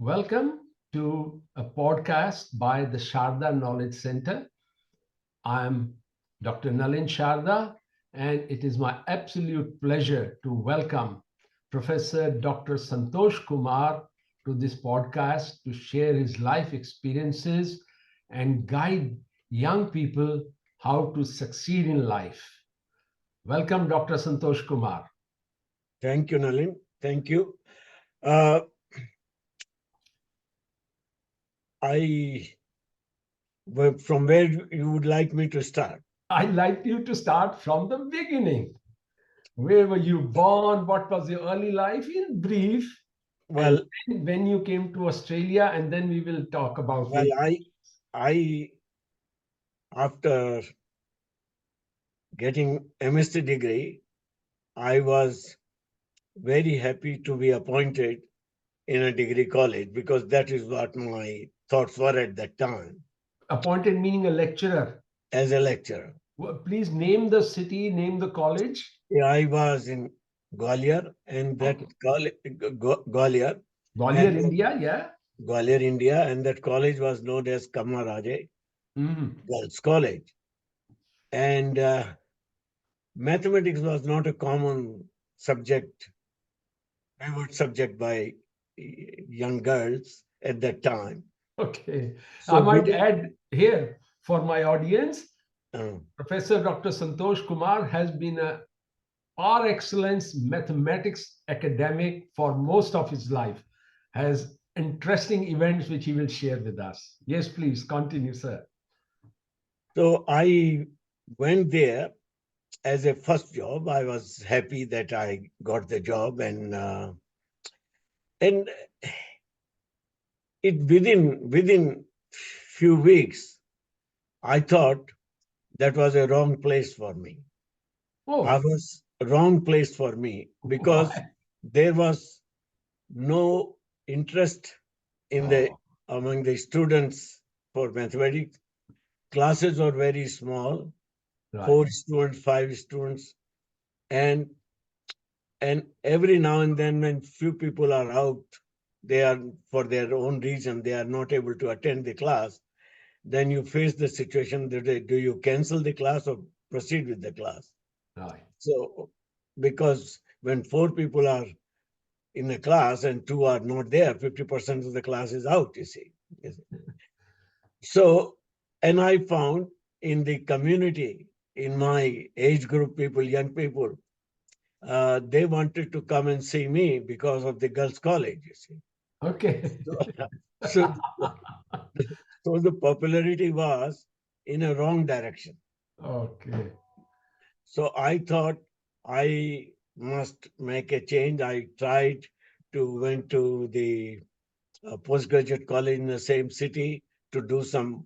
Welcome to a podcast by the Sharda Knowledge Center. I'm Dr. Nalin Sharda, and it is my absolute pleasure to welcome Professor Dr. Santosh Kumar to this podcast to share his life experiences and guide young people how to succeed in life. Welcome, Dr. Santosh Kumar. Thank you, Nalin. Thank you. Uh, from where you would like me to start? I'd like you to start from the beginning. Where were you born? What was your early life in brief? And Well, then when you came to Australia, and then we will talk about well, it. I, after getting MSc degree, I was very happy to be appointed in a degree college because that is what my thoughts were at that time Appointed meaning a lecturer. as a lecturer. Please name the city, name the college. Yeah, I was in Gwalior, and that Okay. college, Gwalior, Gwalior, and India, yeah. Gwalior, India, and that college was known as Kamaraje Mhm. Girls College. And mathematics was not a common subject, favored subject by young girls at that time. Okay. I So might within, add here for my audience, uh, Professor Dr. Santosh Kumar has been a par excellence mathematics academic for most of his life, has interesting events which he will share with us. Yes, please continue, sir. so I went there as a first job. I was happy that I got the job, and it within few weeks, I thought that was a wrong place for me. I Oh, was wrong place for me because why? there was no interest in the Oh, among the students for mathematics. Classes were very small, right. 4 students, 5 students, and and every now and then when few people are out, they are for their own reason, they are not able to attend the class, then you face the situation that do you cancel the class or proceed with the class? Right. So because when 4 people are in a class and 2 are not there, 50% of the class is out, you see. Yes. So, and I found in the community, in my age group people, young people, they wanted to come and see me because of the girls' college, you see. Okay. So, so, so the popularity was in a wrong direction. Okay. So I thought I must make a change. I tried to went to the postgraduate college in the same city to do some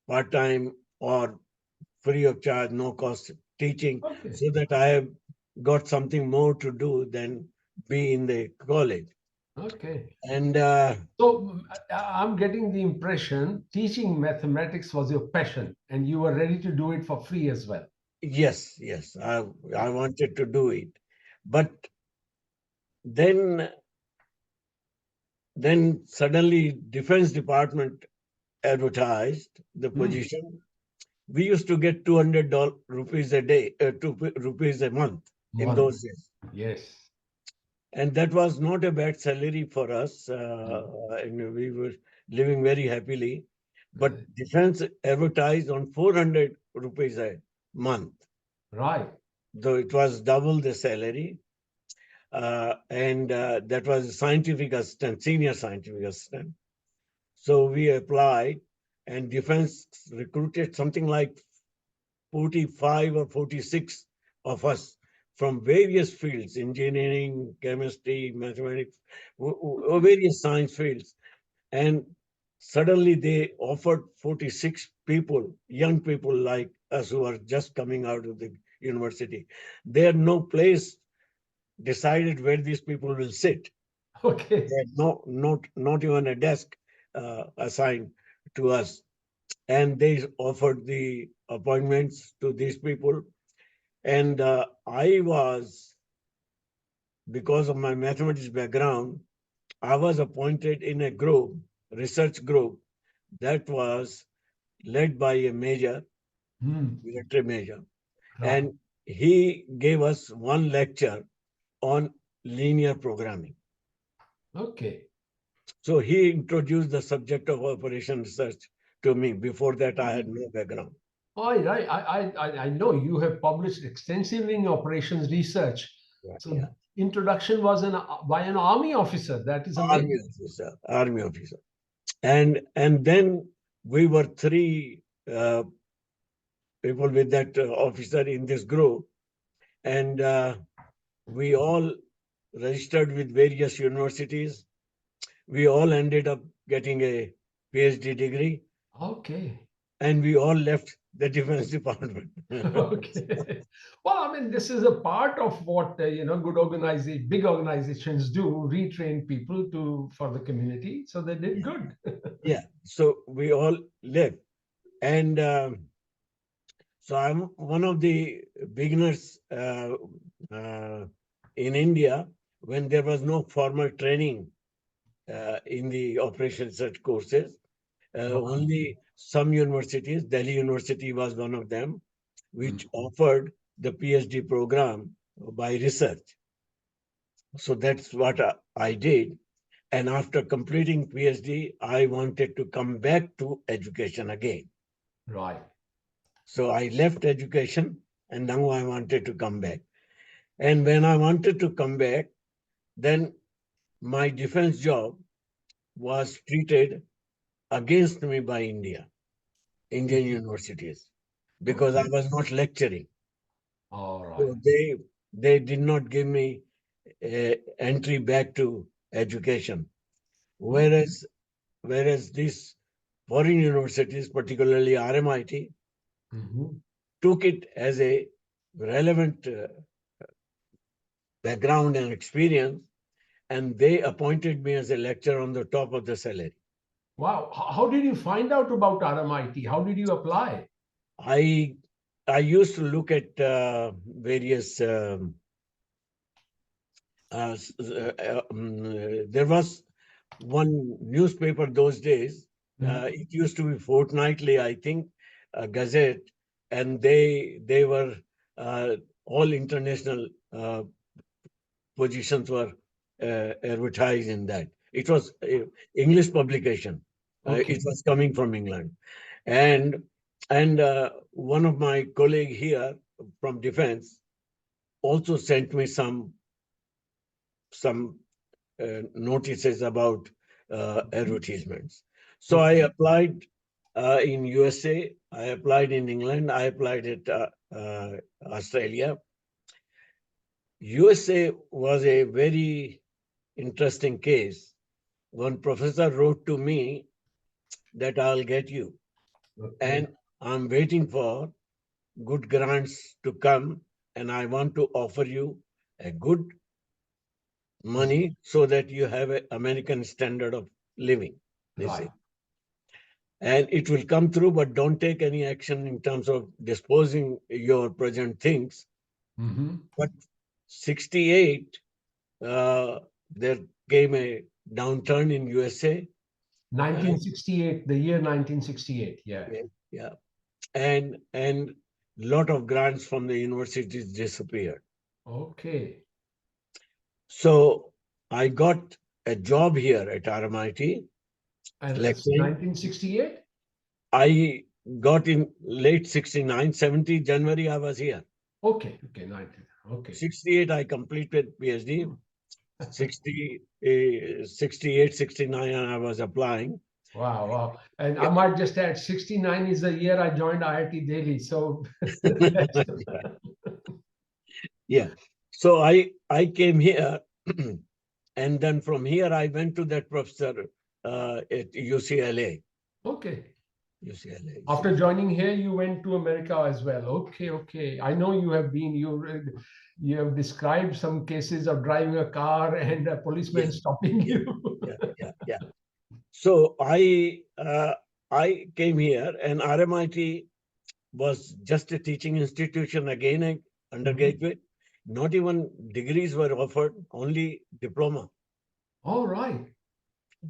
part-time or free of charge, no cost teaching, Okay. so that I have got something more to do than be in the college. Okay. And So I'm getting the impression teaching mathematics was your passion and you were ready to do it for free as well. yes, yes, I wanted to do it, but then then suddenly Defense Department advertised the Hmm. position. We used to get $200 a day, rupees a month in Month. those days. Yes. And that was not a bad salary for us. And we were living very happily. But defense advertised on 400 rupees a month, Right. though it was double the salary. And that was a scientific assistant, senior scientific assistant. So we applied, and defense recruited something like 45 or 46 of us from various fields, engineering, chemistry, mathematics, various science fields. And suddenly they offered 46 people, young people like us who are just coming out of the university. They had no place decided where these people will sit. Okay. They had not even a desk assigned to us. And they offered the appointments to these people. And I was, because of my mathematics background, I was appointed in a group, research group, that was led by a major, Hmm. military major, Right. and he gave us one lecture on linear programming. Okay. So he introduced the subject of operation research to me. Before that, I had no background. All right. I know you have published extensively in operations research. Yeah, So yeah. introduction was by an army officer. That is Army amazing. officer, army officer. And then we were three people with that officer in this group, and we all registered with various universities. We all ended up getting a PhD degree, Okay. and we all left the defense department. Okay. Well, I mean, this is a part of what good organization, big organizations do, retrain people to for the community. So they did good. Yeah, so we all left, and so I'm one of the beginners in India when there was no formal training in the operation research courses. Only some universities, Delhi University was one of them, which Mhm. offered the PhD program by research. So that's what I did. And after completing PhD, I wanted to come back to education again. Right. So I left education and now I wanted to come back. And when I wanted to come back, then my defense job was treated against me by Indian Mhm. universities, because I Okay. was not lecturing. All right. So they did not give me entry back to education. Okay. Whereas these foreign universities, particularly RMIT, Mhm. took it as a relevant background and experience, and they appointed me as a lecturer on the top of the salary. Wow. How did you find out about RMIT? How did you apply? I I used to look at various. There was one newspaper those days. Mhm. It used to be fortnightly, I think, a gazette, and they were uh, all international positions were advertised in that. It was English publication. It Okay. was coming from England, and one of my colleague here from defense also sent me some notices about advertisements. So I Okay. applied in USA, I applied in England, I applied at Australia. USA was a very interesting case. One professor wrote to me that I'll get you, Okay. and I'm waiting for good grants to come, and I want to offer you a good money so that you have an American standard of living, they say. Right. And it will come through, but don't take any action in terms of disposing your present things. Mhm. But 68, there came a downturn in USA. Uh, 1968, the year 1968. Yeah. yeah, yeah, and lot of grants from the universities disappeared. Okay. So I got a job here at RMIT And that's lecturing. 1968? I got in late 69, 70 January, I was here. Okay. Okay. 19. Okay. 68, I completed PhD. Hmm. 68, 69, and I was applying. Wow. Wow. And I Yeah. might just add 69 is the year I joined IIT Delhi. So that's Yeah. So I came here, and then from here I went to that professor at UCLA. okay. UCLA. After joining here, you went to America as well. Okay, okay. I know you have been, you have described some cases of driving a car and a policeman Yeah, stopping yeah, you. yeah, yeah, yeah. So I came here, and RMIT was just a teaching institution again, Mhm. undergraduate. Not even degrees were offered, only diploma. All right.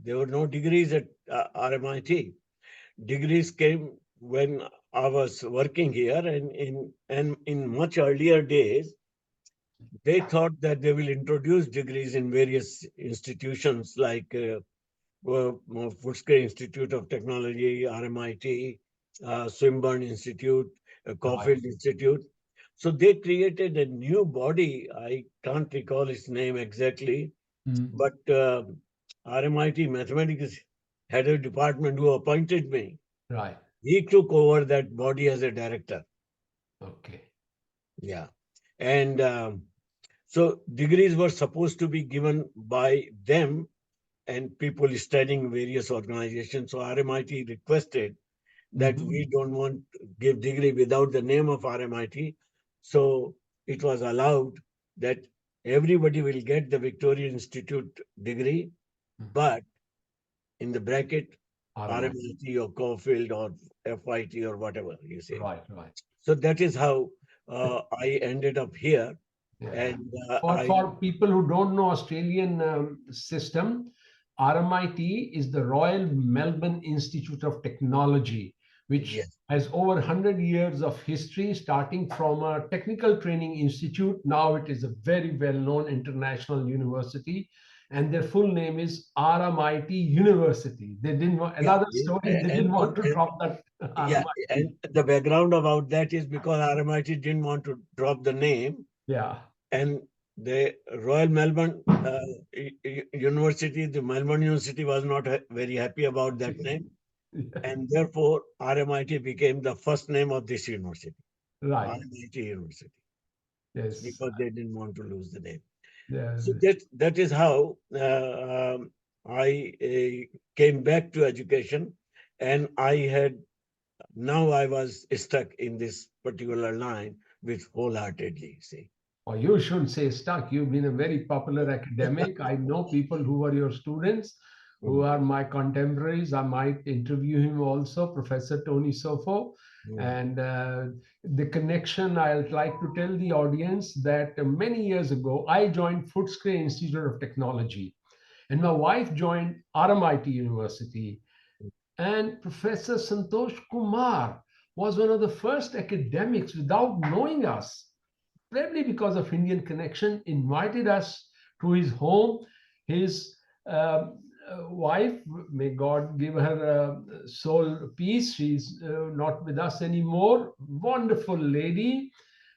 There were no degrees at RMIT. Degrees came when I was working here, and in much earlier days, they thought that they will introduce degrees in various institutions like Footscray Institute of Technology, RMIT, Swinburne Institute, Right. Caulfield Institute. So they created a new body. I can't recall its name exactly, Mm. but RMIT Mathematics had a department who appointed me. Right. He took over that body as a director. Okay. Yeah. And so degrees were supposed to be given by them and people studying various organizations. So RMIT requested that we Mhm. don't want to give degree without the name of RMIT. So it was allowed that everybody will get the Victoria Institute degree, Mm. but in the bracket, RMIT. RMIT or Caulfield or FIT or whatever you say. Right. Right. So that is how I ended up here. Yeah. And For people who don't know Australian system, RMIT is the Royal Melbourne Institute of Technology, which yes, has over 100 years of history, starting from a technical training institute. Now it is a very well-known international university, and their full name is RMIT University. They didn't want yeah, another story. They and, didn't want to drop that yeah, RMIT. and the background about that is because RMIT didn't want to drop the name, Yeah. and the Royal Melbourne University, the Melbourne University was not very happy about that name, Yeah. and therefore RMIT became the first name of this university, Right. RMIT University, Yes. because they didn't want to lose the name. Yeah. So that is how I came back to education, and I had now I was stuck in this particular line with wholeheartedly. See, Or you shouldn't say stuck. You've been a very popular academic. I know people who are your students, who mm, are my contemporaries. I might interview him also, Professor Tony Sofo. mm, And the connection, I'd like to tell the audience that many years ago, I joined Footscray Institute of Technology, and my wife joined RMIT University. And Professor Santosh Kumar was one of the first academics without knowing us, probably because of Indian connection, invited us to his home. His wife, may God give her soul peace, she's not with us anymore. Wonderful lady,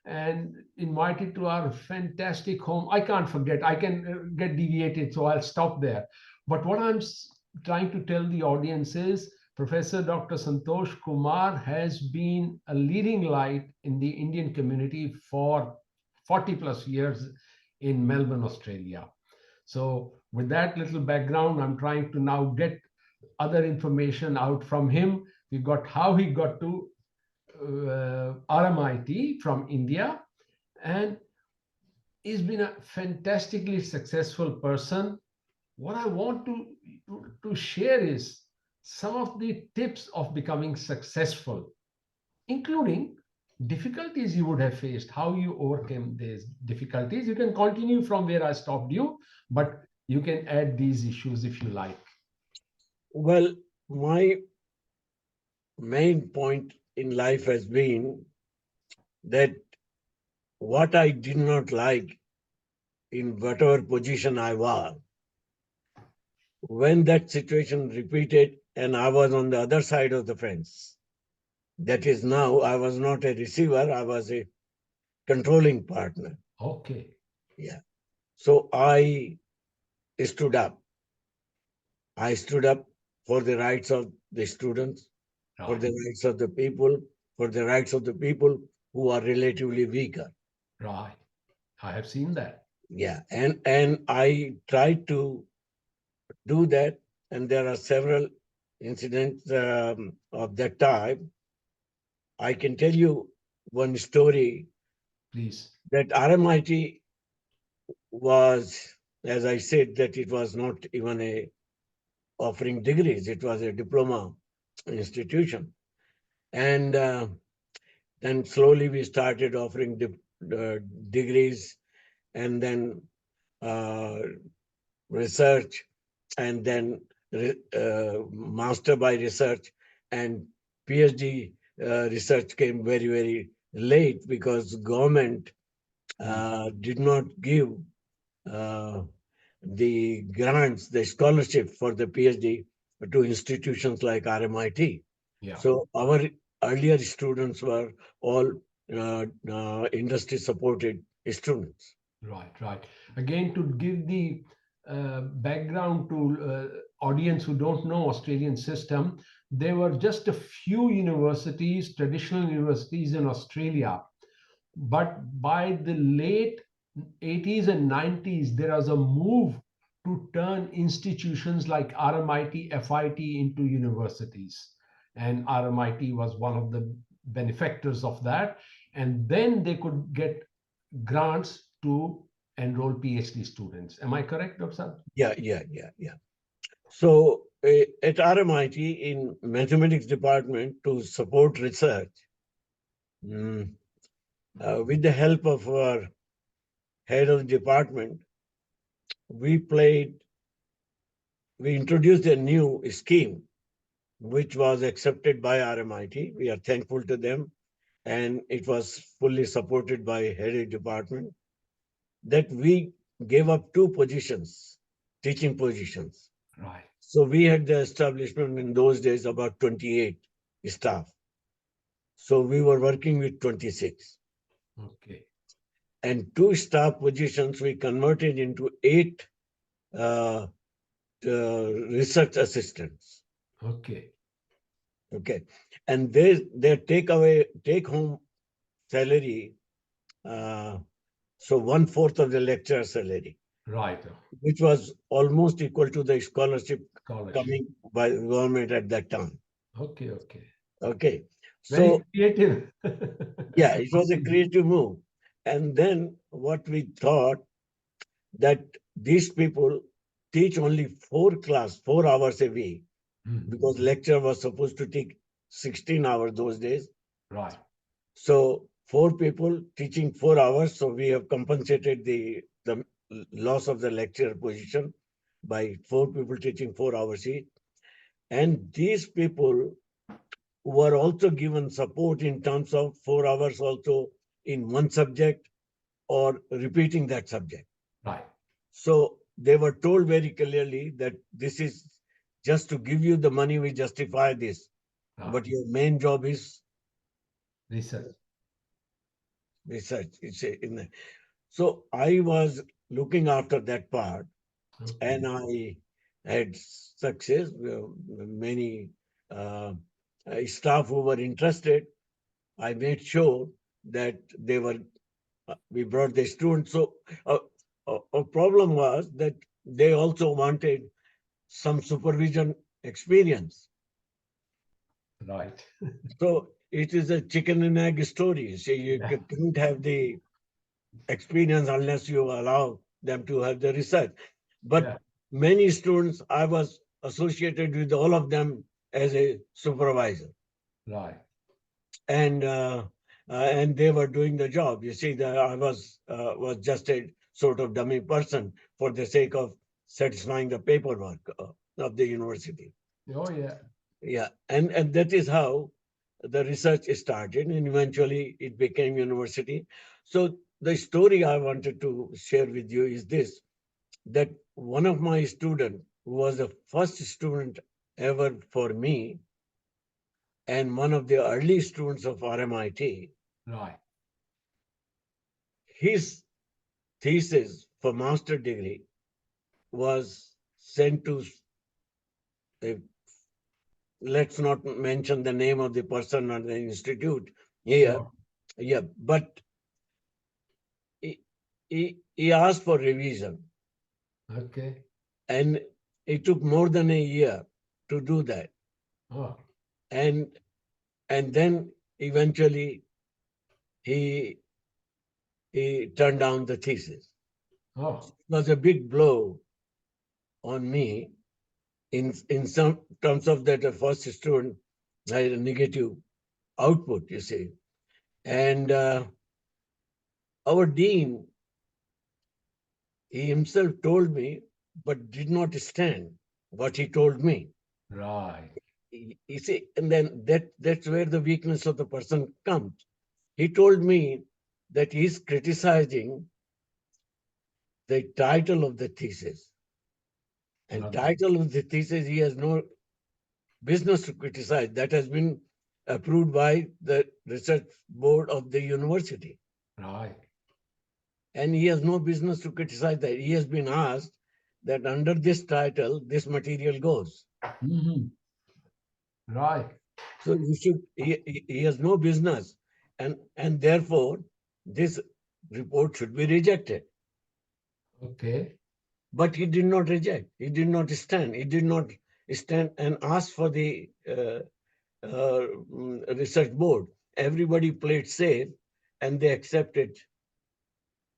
and invited to our fantastic home. I can't forget, I can get deviated, so I'll stop there. But what I'm trying to tell the audience is Professor Dr. Santosh Kumar has been a leading light in the Indian community for 40 plus years in Melbourne, Australia. So, with that little background, I'm trying to now get other information out from him. We got how he got to RMIT from India, and he's been a fantastically successful person. What I want to share is some of the tips of becoming successful, including difficulties you would have faced, how you overcame these difficulties. You can continue from where I stopped you, but you can add these issues if you like. well, my main point in life has been that what I did not like in whatever position I was, when that situation repeated and I was on the other side of the fence, that is now I was not a receiver, I was a controlling partner. Okay. Yeah. So I stood up. I stood up for the rights of the students, for Right. the rights of the people, for the rights of the people who are relatively weaker. Right. I have seen that. Yeah. And I tried to do that. And there are several incidents of that time. I can tell you one story Please. that RMIT was, as I said, that it was not even a offering degrees. It was a diploma institution. And then slowly we started offering degrees. And then uh, research, and then master by research, and PhD research came very, very late because government did not give uh, the grants, the scholarship for the PhD to institutions like RMIT. Yeah. So our earlier students were all industry supported students. Right, right. Again, to give the background to audience who don't know Australian system, there were just a few universities, traditional universities in Australia. But by the late 80s and 90s, there was a move to turn institutions like RMIT, FIT into universities. And RMIT was one of the benefactors of that. And then they could get grants to enroll PhD students. Am I correct, Dr. Sad? Yeah. So at RMIT in mathematics department to support research, mm, with the help of our head of the department, we played, we introduced a new scheme which was accepted by RMIT. We are thankful to them, and it was fully supported by head of department. That we gave up two positions, teaching positions. Right. So we had the establishment in those days about 28 staff. So we were working with 26. Okay. And two staff positions we converted into eight uh, research assistants. Okay. Okay. And their take home salary, uh, so 1/4 of the lecturer salary, Right. which was almost equal to the scholarship Scholarship. coming by the government at that time. Okay. Okay. Okay. Very So creative. yeah, it was a creative move. And then what we thought that these people teach only 4 hours a week Mhm. because lecture was supposed to take 16 hours those days. Right. So four people teaching 4 hours. So we have compensated the loss of the lecture position by four people teaching 4 hours each. And these people were also given support in terms of 4 hours also in one subject or repeating that subject. Right. So they were told very clearly that this is just to give you the money, we justify this, Right. but your main job is Research. research. So I was looking after that part, and Okay. I had success. Many uh, staff who were interested, I made sure that they were. We brought the students. So a problem was that they also wanted some supervision experience. Right. So it is a chicken and egg story. So you Yeah. can't have the experience unless you allow them to have the research. But Yeah. many students, I was associated with all of them as a supervisor, Right. and they were doing the job. You see, that I was just a sort of dummy person for the sake of satisfying the paperwork of the university. Oh, yeah. Yeah, and that is how the research started, and eventually it became university. So the story I wanted to share with you is this: that one of my students who was the first student ever for me, and one of the early students of RMIT, Right. his thesis for master degree was sent to, uh, let's not mention the name of the person or the institute here. Sure. Yeah, but he asked for revision, Okay. and it took more than a year to do that. Oh. And and then eventually he he turned down the thesis. Oh. It was a big blow on me in some terms of that the first student had a negative output, you see. And our dean, he himself told me but did not stand what he told me. Right. You see, and then that's where the weakness of the person comes. He told me that he's criticizing the title of the thesis. And Okay. title of the thesis, he has no business to criticize. That has been approved by the research board of the university. Right. And he has no business to criticize that. He has been asked that under this title, this material goes. Mhm. Right. So you should, he has no business. And therefore, this report should be rejected. Okay. But he did not reject. He did not stand. He did not stand and ask for the research board. Everybody played safe, and they accepted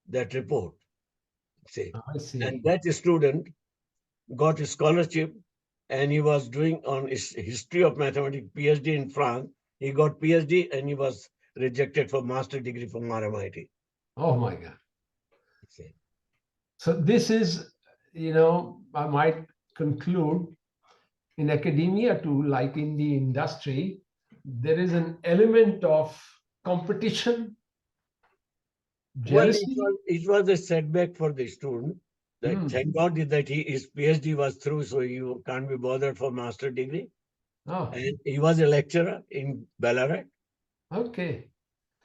that report. Say, I and see. that student got a scholarship, and he was doing on history of mathematics PhD in France. He got PhD, and he was rejected for master degree from RMIT. Oh my God. Say, So this is, I might conclude in academia too, like in the industry, there is an element of competition, well, jealousy. it was a setback for the student. That Hmm. thank God that his PhD was through, so he can't be bothered for master degree. Oh, And he was a lecturer in Ballarat. okay.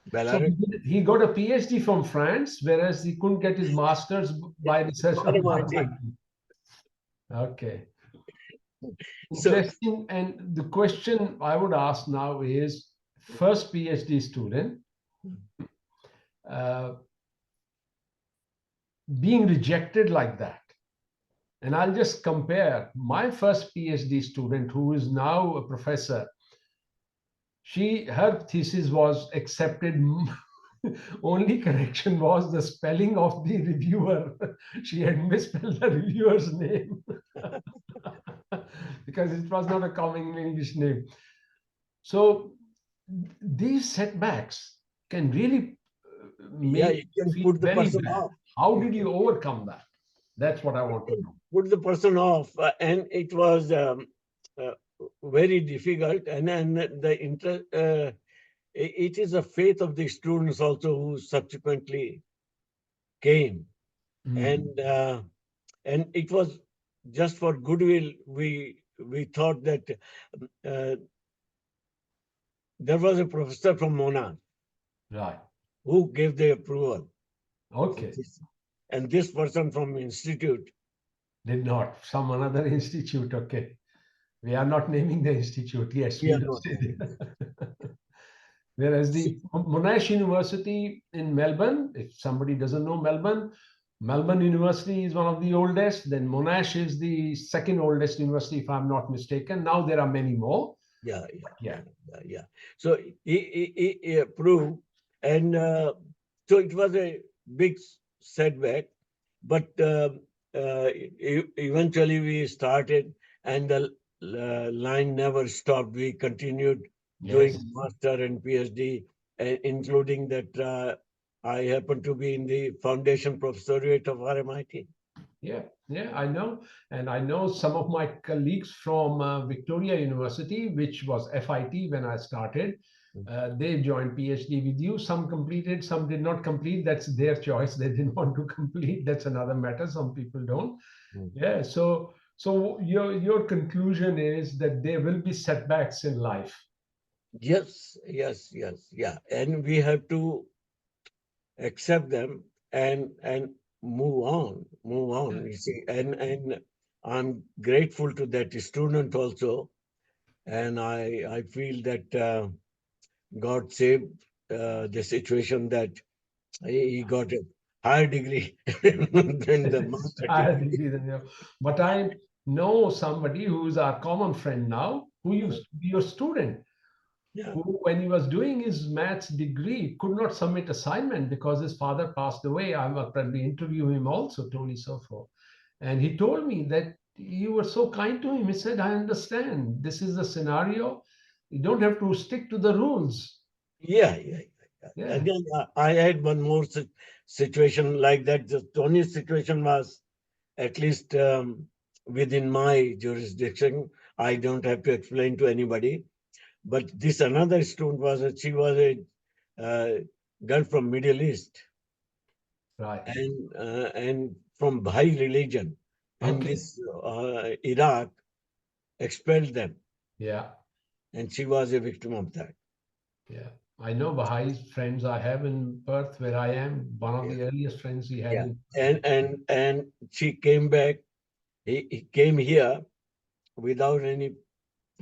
So Ballarat. he got a PhD from France, whereas he couldn't get his master's by research from RMIT. RMIT. Okay. So Interesting. And the question I would ask now is first PhD student uh, being rejected like that. And I'll just compare my first PhD student, who is now a professor. Her thesis was accepted. Only correction was the spelling of the reviewer. She had misspelled the reviewer's name because it was not a common English name. So these setbacks can really yeah, make you can you feel put the very person bad. off. How You did you overcome that? That's what I want to can know. put the person off, and it was uh, very difficult. And the it is a faith of the students also who subsequently came, Mhm. and it was just for goodwill. We thought that uh, there was a professor from Monash Right. who gave the approval for Okay. this, and this person from institute. Did not. Some another institute. Okay. We are not naming the institute. Yes, We we are will not say having that. Whereas this. the Monash University in Melbourne, if somebody doesn't know Melbourne, Melbourne University is one of the oldest. Then Monash is the second oldest university, if I'm not mistaken. Now there are many more. Yeah, yeah, Yeah. yeah. So he approved, and so it was a big setback, but eventually we started, and the line never stopped. We continued doing Yes. master and PhD, including that I happen to be in the foundation professoriate of RMIT. Yeah, yeah, I know. And I know some of my colleagues from Victoria University, which was FIT when I started. They joined PhD with you. Some completed, some did not complete. That's their choice. They didn't want to complete. That's another matter. Some people don't. Mm. Yeah. So your conclusion is that there will be setbacks in life. Yes, yes, yes, yeah, and we have to accept them and move on. You see, and I'm grateful to that student also, and I feel that God saved the situation that he got a higher degree than the master I degree. agree with you. But I know somebody who's our common friend now, who used to be your student, Yeah, who, when he was doing his maths degree, could not submit assignment because his father passed away. I will probably interview him also, Tony Sofo. And he told me that you were so kind to him. He said, I understand. This is the scenario. You don't have to stick to the rules. yeah. Yeah. Again, I had one more situation like that. The Tony's situation was at least within my jurisdiction. I don't have to explain to anybody. But this another student she was a girl from Middle East Right. and from Bahai religion, and Okay. this Iraq expelled them, Yeah. and she was a victim of that. Yeah. I know Baha'is friends I have in Perth, where I am. One of Yeah, the earliest friends we had yeah, in. and she came back. He came here without any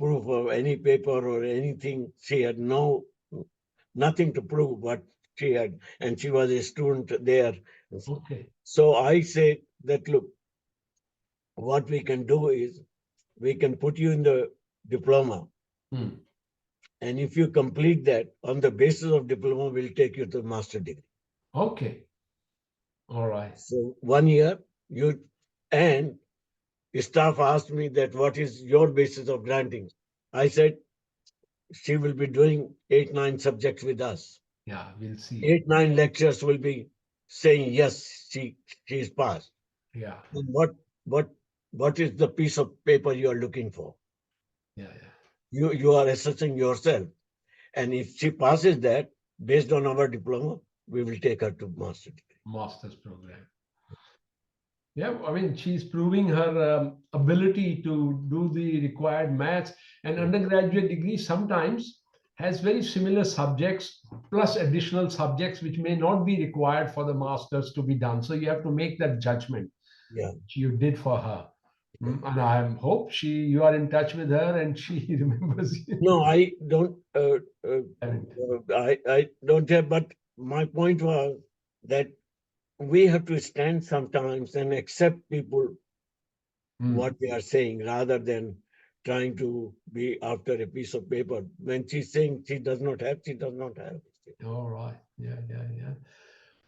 proof of any paper or anything. She had nothing to prove what she had, and she was a student there. Okay. So I said that look, what we can do is we can put you in the diploma, Hmm. and if you complete that on the basis of diploma, we'll take you to master degree. Okay. All right. So 1 year you and staff asked me that what is your basis of granting? I said she will be doing 8, 9 subjects with us. Yeah. We'll see. 8, 9 lectures will be saying yes, she is passed. Yeah. And what what is the piece of paper you are looking for? Yeah. Yeah. You are assessing yourself. And if she passes that, based on our diploma, we will take her to master degree. Master's program. Yeah, I mean, she's proving her ability to do the required maths. And Yeah. undergraduate degree sometimes has very similar subjects plus additional subjects which may not be required for the masters to be done. So you have to make that judgment, Yeah. which you did for her. And I hope you are in touch with her and she remembers you. No, I don't. Haven't. I don't have. But my point was that we have to stand sometimes and accept people Hmm. what they are saying rather than trying to be after a piece of paper. When she's saying she does not have, she does not have. All right. Yeah, yeah, yeah.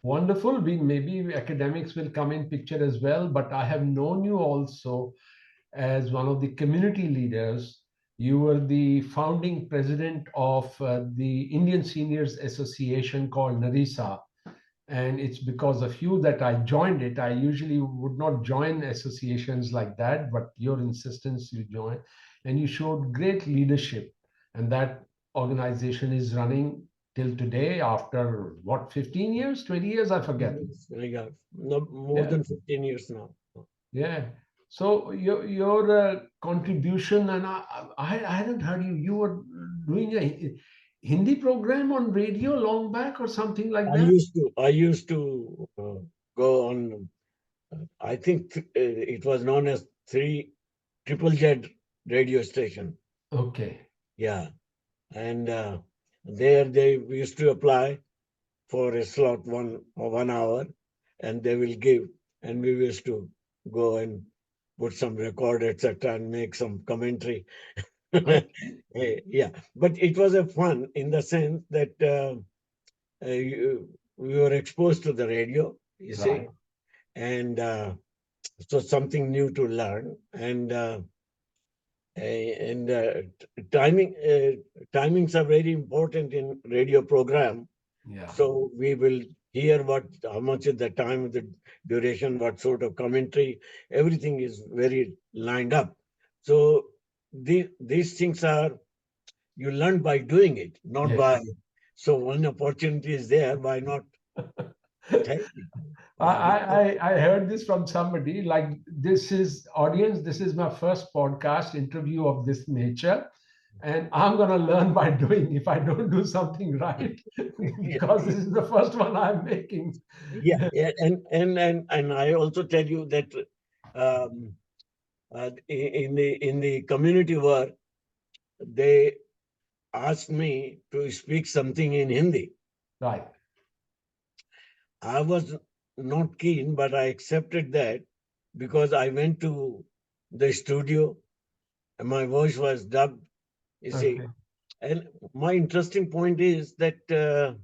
Wonderful. We maybe academics will come in picture as well, but I have known you also as one of the community leaders. You were the founding president of the Indian Seniors Association called NARISA. And it's because of you that I joined it. I usually would not join associations like that, but your insistence, you joined, and you showed great leadership. And that organization is running till today after what, 15 years, 20 years? I forget. Yes, yeah, no, more Yeah. than 15 years now. Yeah. So your contribution, and I hadn't heard you. You were doing a Hindi program on radio long back or something like that. I used to go on. I think it was known as three Triple Z radio station. Okay. Yeah, and there they used to apply for a slot 1 hour, and they will give, and we used to go and put some record, etc., and make some commentary. Okay. Yeah, but it was a fun in the sense that we were exposed to the radio, you see, Right. and so something new to learn, and timings are very important in radio program. Yeah. So we will hear how much is the time, the duration, what sort of commentary, everything is very lined up. So these things are, you learn by doing it, not by, Yes. so when opportunity is there, why not take it? I, Yeah, I I heard this from somebody like this is audience. This is my first podcast interview of this nature, and I'm gonna learn by doing. If I don't do something right, because this is the first one I'm making. yeah, yeah, and I also tell you that um, in the community work, they asked me to speak something in Hindi. Right. I was not keen, but I accepted that because I went to the studio and my voice was dubbed, you see. Okay. And my interesting point is that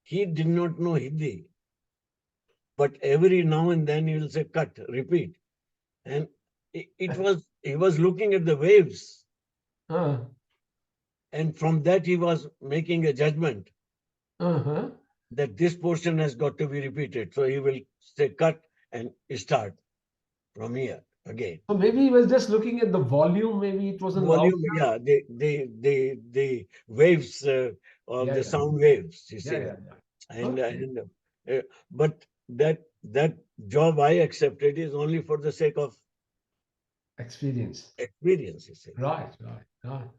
he did not know Hindi, but every now and then he will say, cut, repeat. And he was looking at the waves, Uh, and from that he was making a judgment uh-huh. that this portion has got to be repeated. So he will say cut and start from here again. So maybe he was just looking at the volume. Maybe it wasn't loud Volume, enough. yeah, the waves of Yeah, the yeah, sound waves, you yeah, see. yeah, yeah. And, Okay. and but that job I accepted is only for the sake of Experience. experience, you see. Right, right, right.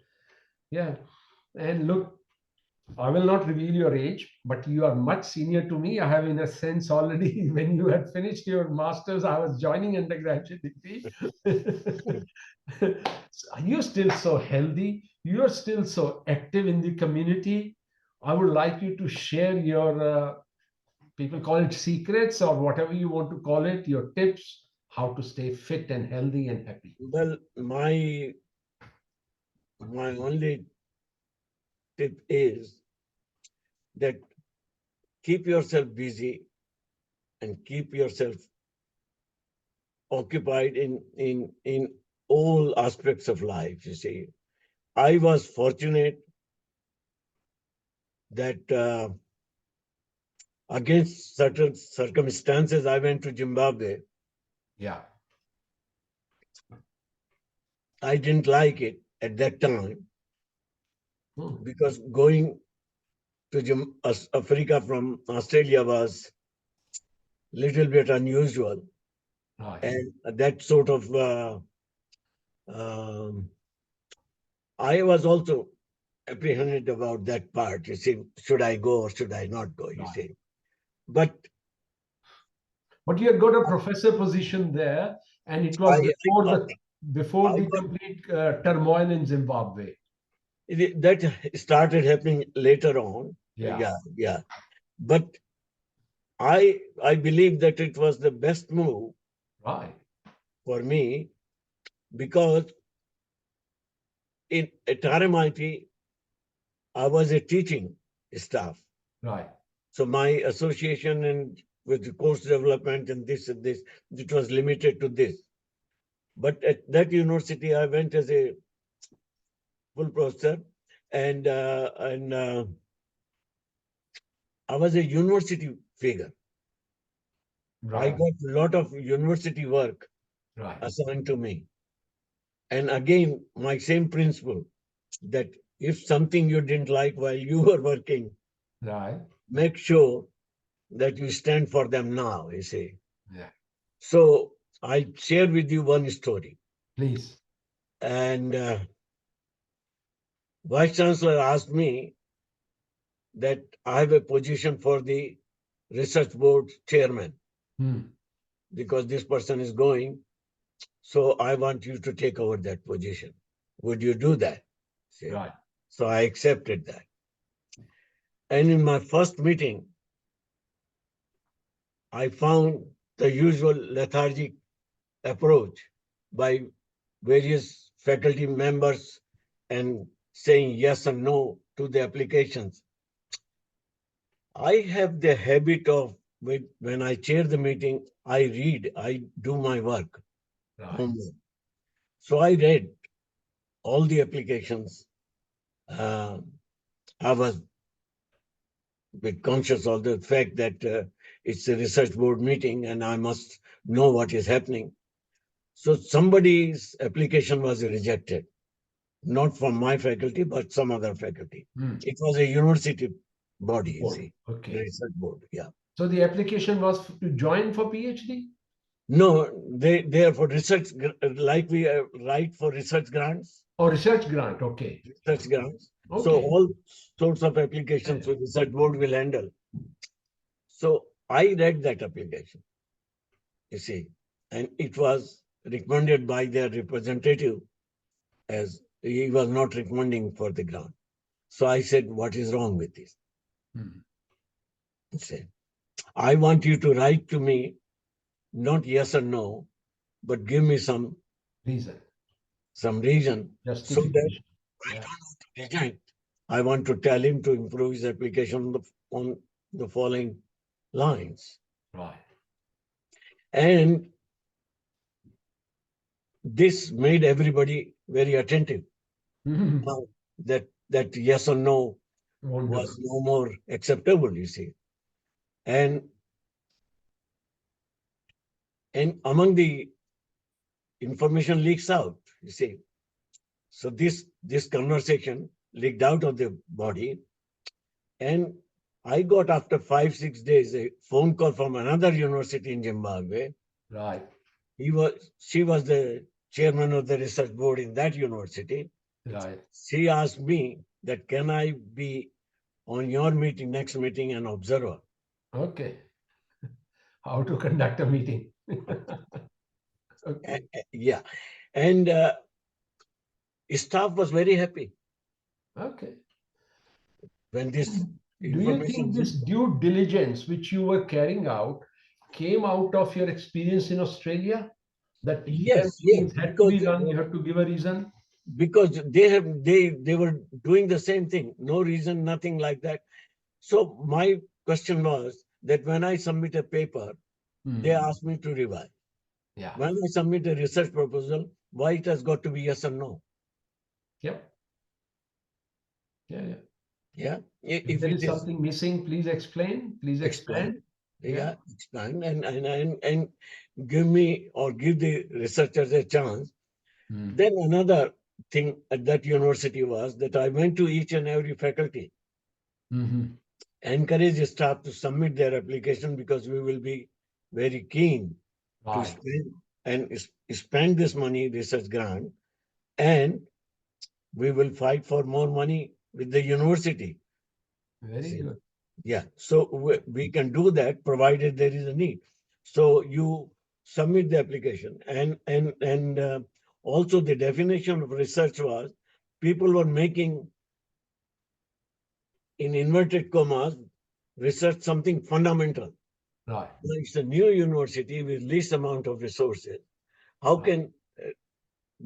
Yeah. And look, I will not reveal your age, but you are much senior to me. I have, in a sense, already when you had finished your master's, I was joining undergraduate degree. You're still so healthy. You're still so active in the community. I would like you to share your, people call it secrets or whatever you want to call it, your tips, how to stay fit and healthy and happy. Well, my only tip is that keep yourself busy and keep yourself occupied in all aspects of life, you see. I was fortunate that against certain circumstances, I went to Zimbabwe. Yeah. I didn't like it at that time Hmm. because going to Africa from Australia was little bit unusual, Right. and that sort of um, I was also apprehended about that part. You see, should I go or should I not go? You Right. see, but But you had got a professor position there, and it was I got before I the got complete turmoil in Zimbabwe. that started happening later on. Yeah, Yeah, yeah. But I believe that it was the best move right, for me because at RMIT I was a teaching staff. right, So my association and with the course development and this, it was limited to this. But at that university, I went as a full professor, and I was a university figure. I right, got a lot of university work right, assigned to me. And again, my same principle that if something you didn't like while you were working, right. make sure that you stand for them now, you see. Yeah, So I share with you one story. please. And Vice Chancellor asked me that I have a position for the research board chairman Hmm. because this person is going. So I want you to take over that position. Would you do that? See? Right, So I accepted that. And in my first meeting, I found the usual lethargic approach by various faculty members and saying yes and no to the applications. I have the habit of when I chair the meeting, I read, I do my work, right. homework. So I read all the applications. Uh, I was a bit conscious of the fact that it's a research board meeting and I must know what is happening. So somebody's application was rejected, not from my faculty, but some other faculty. Hmm. It was a university body, you Board. see, the Okay. research board. Yeah. So the application was to join for PhD No, they are for research, like we write for research grants, or research grant. Okay. research grants. So Okay. all sorts of applications Yeah. with research board will handle. So I read that application, you see, and it was recommended by their representative as he was not recommending for the grant. So I said, what is wrong with this? Hmm. He said, I want you to write to me, not yes or no, but give me Reason, some reason so that justification. I Yeah. don't want to reject. I want to tell him to improve his application on the following lines. Right. And this made everybody very attentive. Hmm. Now that yes or no was Wonderful. no more acceptable, you see. And and among the information leaks out, you see. So this conversation leaked out of the body, and I got after 5 6 days a phone call from another university in Zimbabwe. Right. She was the chairman of the research board in that university. Right. She asked me that can I be on your meeting, next meeting, an observer. Okay. How to conduct a meeting. Okay. Yeah, and staff was very happy Okay. when this Do you information. think this due diligence which you were carrying out came out of your experience in Australia? That when Yes, yes, things had to because be done, you have to give a reason? they were doing the same thing, no reason, nothing like that. So my question was that when I submit a paper, they Hmm. ask me to revise. Yeah. When I submit a research proposal, why it has got to be yes or no? Yep. Yeah. Yeah. Yeah, If if there it is is something missing, please explain. Please explained, expand. Yeah. yeah, explain and give me or give the researchers a chance. Hmm. Then another thing at that university was that I went to each and every faculty, Hmm. encourage staff to submit their application because we will be very keen to Right. spend this money research grant, and we will fight for more money with the university. Very See, good. yeah, so we can do that provided there is a need. So you submit the application, and also the definition of research was people were making, in inverted commas, research something fundamental. Right. Now, it's a new university with least amount of resources. How Right. can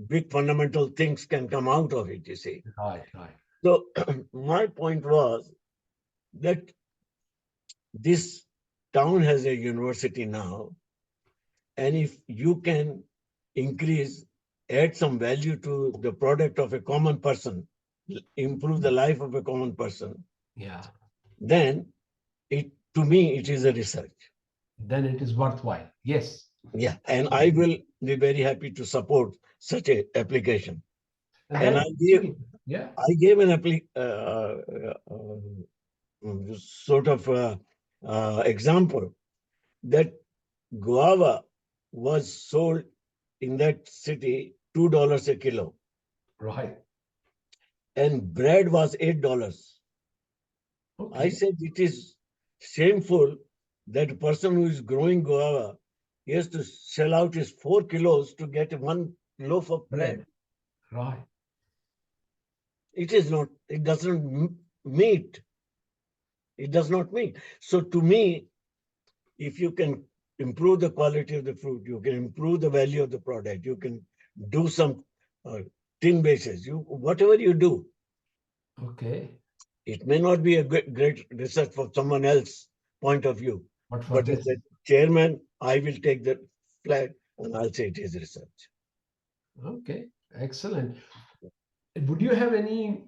big fundamental things can come out of it, you see? Right. Right. So my point was that this town has a university now, and if you can increase, add some value to the product of a common person, improve the life of a common person, Yeah. then it to me it is a research. Then it is worthwhile. Yes. Yeah, and I Absolutely. will be very happy to support such a application. And And have you seen? Yeah. I gave an sort of example that guava was sold in that city $2 a kilo, Right. and bread was $8. I Okay. said it is shameful that a person who is growing guava, he has to sell out his 4 kilos to get one loaf of bread. Bread. Right. It is not, it doesn't meet. It does not meet. So to me, if you can improve the quality of the fruit, you can improve the value of the product, you can do some uh, tin basis, you whatever you do, Okay. it may not be a great research for someone else point of view, But for but as this, a chairman, I will take the flag and I'll say it is research. okay. Excellent. Would you have any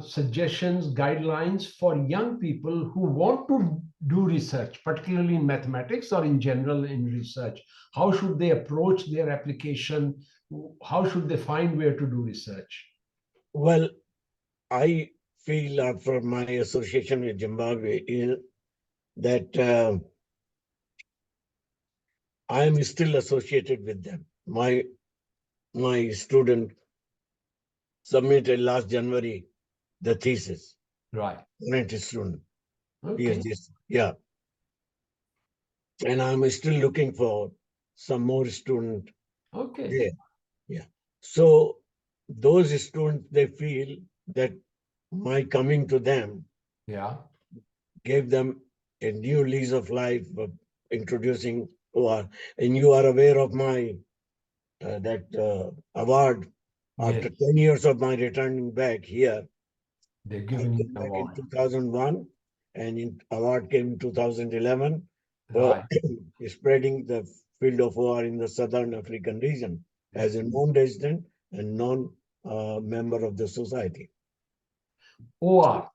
suggestions, guidelines for young people who want to do research, particularly in mathematics or in general in research? How should they approach their application? How should they find where to do research? Well, I feel from my association with Zimbabwe is that I am still associated with them. My student submitted last January the thesis, Right. current student, Okay. PhD. Yeah, and I'm still looking for some more student Okay. there. Yeah. So those students, they feel that my coming to them Yeah. gave them a new lease of life of introducing OR. And you are aware of my that award after Yes. 10 years of my returning back here. They're I giving you came the back in award. 2001, and in award came in 2011 for Right. spreading the field of OR in the Southern African region as a non-resident and non-member of the society. OR.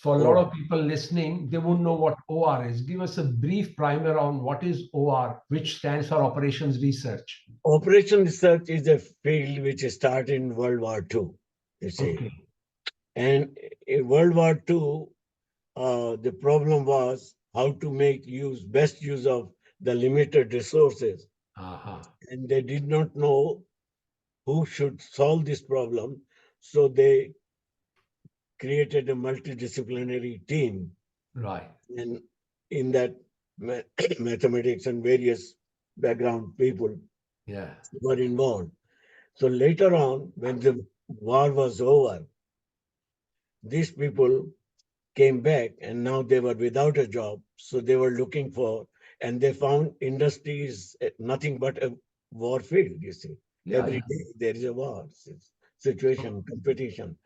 For a lot Oh, of people listening, they won't know what OR is. Give us a brief primer on what is OR, which stands for Operations Research. operation research is a field which started in World War II, you see. Okay. And in World War II, the problem was how to make best use of the limited resources. Aha. And they did not know who should solve this problem. So they created a multidisciplinary team. Right. And in that, mathematics and various background people Yeah. were involved. So later on, when the war was over, these people came back and now they were without a job. So they were looking for, and they found industry is nothing but a war field, you see. Yeah. Every Yeah. day there is a war situation, competition.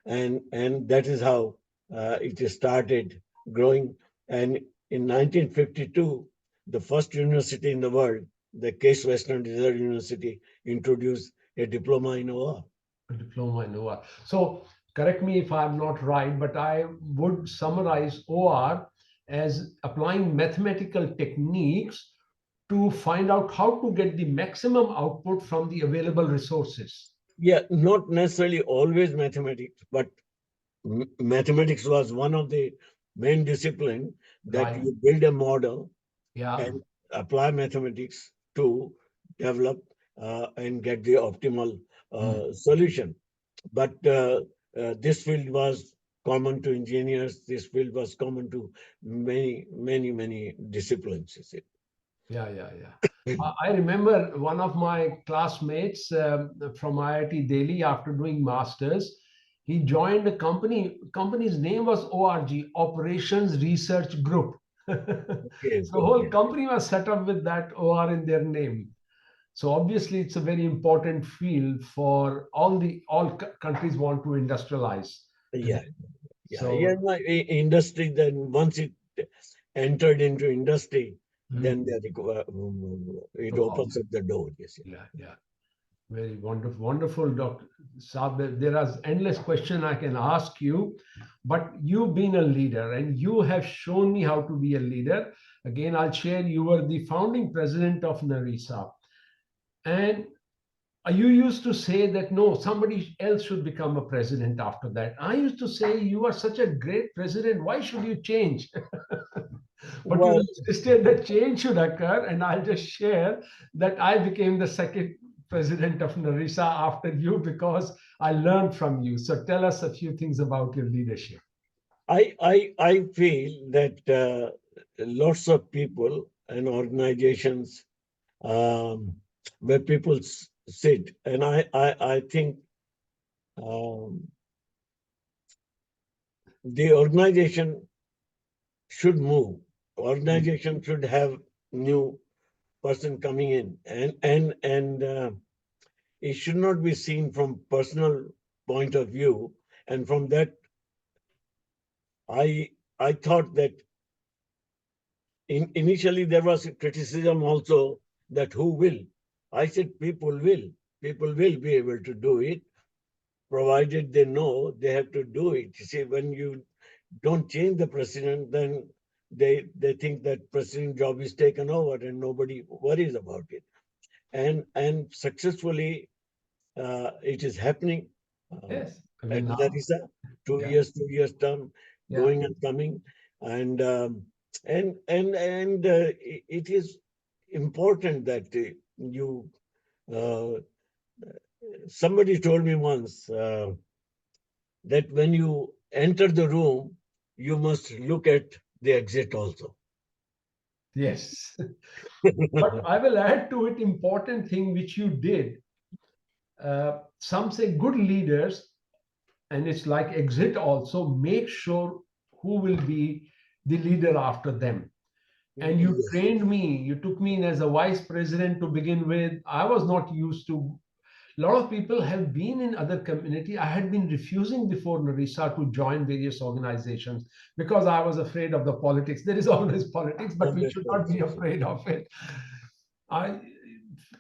And that is how it started growing. And in 1952, the first university in the world, the Case Western Reserve University, introduced a diploma in OR. A diploma in OR. So correct me if I'm not right, but I would summarize OR as applying mathematical techniques to find out how to get the maximum output from the available resources. Yeah, not necessarily always mathematics, but mathematics was one of the main discipline that Right. you build a model Yeah. and apply mathematics to develop and get the optimal Hmm. solution. But this field was common to engineers. This field was common to many disciplines. You see. Yeah, yeah, yeah. I remember one of my classmates from IIT Delhi after doing masters. He joined a company. Company's name was ORG, Operations Research Group. Okay, So whole okay. company was set up with that OR in their name. So obviously, it's a very important field for all countries want to industrialize Yeah, today. yeah, yeah. So Industry. Then once it entered into industry, then hmm, it no opens problem. up the door. Yes. Yeah, yeah. Very wonderful, wonderful, Dr. Saab. There are endless questions I can ask you, but you've been a leader and you have shown me how to be a leader. Again, I'll share you were the founding president of NARISA. And you used to say that no, somebody else should become a president after that. I used to say you are such a great president. Why should you change? But you Well, insisted that change should occur, and I'll just share that I became the second president of Narisa after you because I learned from you. So tell us a few things about your leadership. I feel that lots of people and organizations where people sit, and I think um, the organization should move. Organization should have new person coming in, and it should not be seen from personal point of view. And from that, I thought that initially there was a criticism also that who will. I said people will be able to do it provided they know they have to do it. You see, when you don't change the president, then they think that president job is taken over and nobody worries about it. And successfully it is happening Yes, I at mean now, Narisa, yeah, 2 years term, yeah, going and coming, and it is important that you. Uh, Somebody told me once that when you enter the room, you must look at the exit also. yes. But I will add to it important thing which you did. Some say good leaders, and it's like exit also, make sure who will be the leader after them. And you Yes, trained me, you took me in as a vice president to begin with. I was not used to. A lot of people have been in other community. I had been refusing before Narisa to join various organizations because I was afraid of the politics. There is always politics, but we always should not be politics. afraid of it. I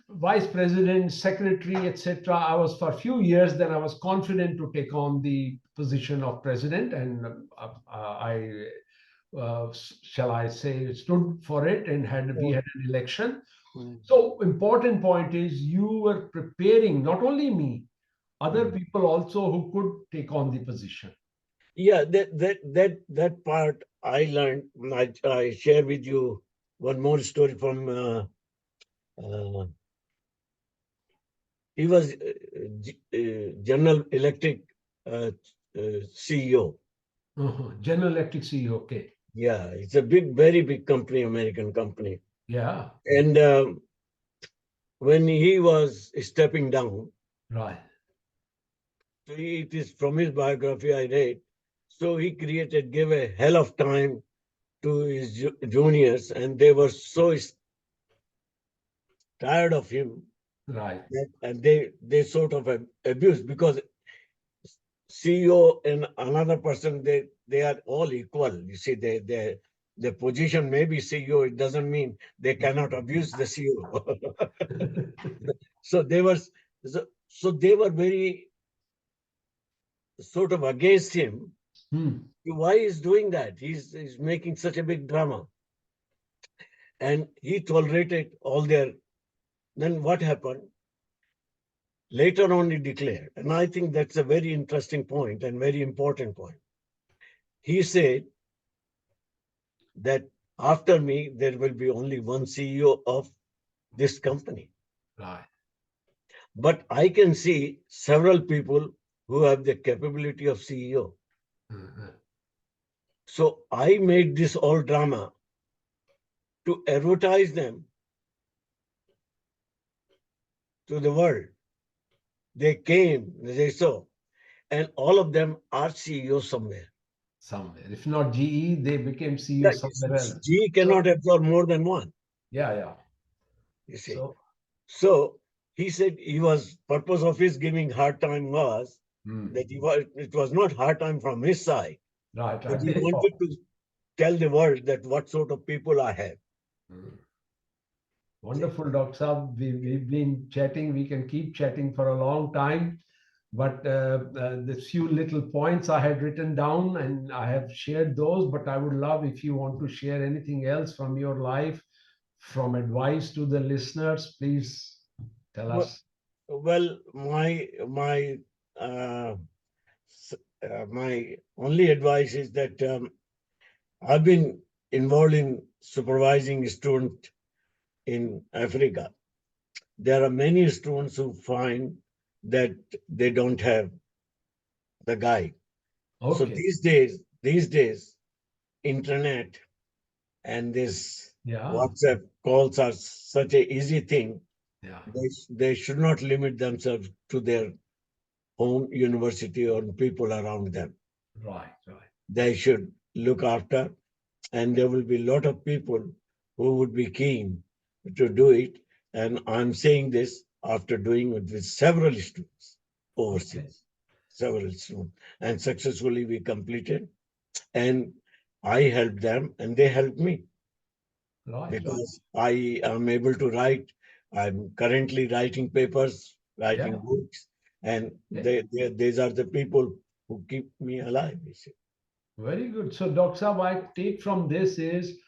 vice president, secretary, etc. I was for a few years. Then I was confident to take on the position of president, and I shall I say stood for it, and we had an election. Mm. So important point is you were preparing not only me, other Mm. people also who could take on the position. Yeah, that part I learned. I share with you one more story from. Uh, he was General Electric CEO. General Electric CEO. Okay. Yeah, it's a big, very big company, American company. Yeah. And when he was stepping down, Right. it is from his biography I read. So he gave a hell of time to his juniors, and they were so tired of him Right. and they sort of abused, because CEO and another person, they are all equal. You see, the position may be CEO. It doesn't mean they cannot abuse the CEO. so they were they were very sort of against him. Hmm. Why is doing that? He's making such a big drama, and he tolerated all their. Then what happened? Later on, he declared, and I think that's a very interesting point and very important point. He said that after me, there will be only one CEO of this company. Right. But I can see several people who have the capability of CEO. Mhm. So I made this all drama to advertise them to the world. They came, they saw, and all of them are CEOs somewhere. Somewhere. If not GE, they became CEO Yeah, somewhere else. GE So cannot absorb more than one, yeah, yeah. you see. So So he said he was purpose of his giving hard time was hmm. that it was not hard time from his side, Right, but right. he wanted to tell the world that what sort of people I have. Hmm. See. Wonderful, Dr. Saab. We've been chatting. We can keep chatting for a long time. But the few little points I had written down and I have shared those. But I would love if you want to share anything else from your life, from advice to the listeners, please tell Well, us. well, uh, my only advice is that I've been involved in supervising students in Africa. There are many students who find that they don't have the guide. So Okay. these days, internet and this Yeah. WhatsApp calls are such a easy thing. Yeah. They should not limit themselves to their home, university, or people around them. Right. Right. They should look after, and there will be a lot of people who would be keen to do it. And I'm saying this after doing it with several students Okay. overseas, several students, and successfully we completed. And I helped them, and they helped me Right. Right. because I am able to write. I'm currently writing papers, Yeah. writing books, and Okay. these are the people who keep me alive. You see. Very good. So, Dr. Saab, I take from this is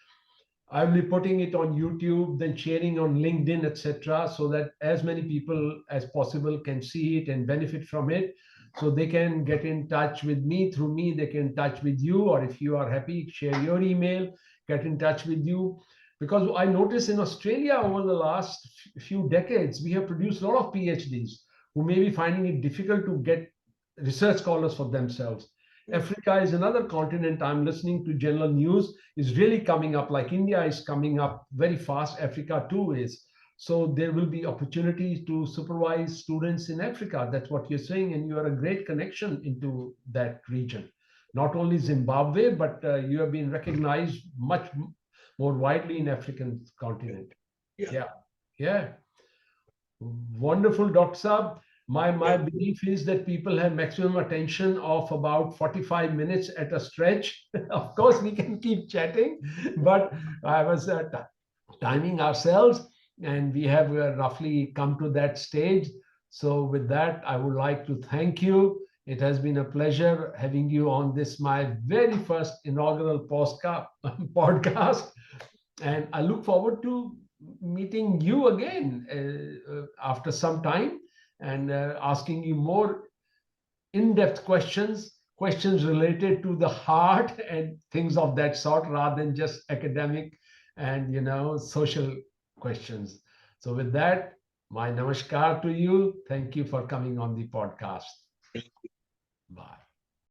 I'll be putting it on YouTube, then sharing on LinkedIn, etc., so that as many people as possible can see it and benefit from it. So they can get in touch with me. Through me, they can touch with you, or if you are happy, share your email, get in touch with you. Because I noticed in Australia over the last few decades, we have produced a lot of PhDs who may be finding it difficult to get research scholars for themselves. Africa is another continent. I'm listening to general news is really coming up, like India is coming up very fast. Africa too is. So there will be opportunities to supervise students in Africa. That's what you're saying, and you are a great connection into that region. Not only Zimbabwe, but you have been recognized much more widely in African continent. Yeah. Yeah, yeah. Wonderful, Dr. Saab. My Thank you. belief is that people have maximum attention of about 45 minutes at a stretch. Of course, we can keep chatting, but I was timing ourselves. and we have roughly come to that stage. So with that, I would like to thank you. It has been a pleasure having you on this, my very first inaugural podcast. And I look forward to meeting you again after some time, and asking you more in-depth questions related to the heart and things of that sort, rather than just academic and social questions. So with that, my namaskar to you. Thank you for coming on the podcast. Bye.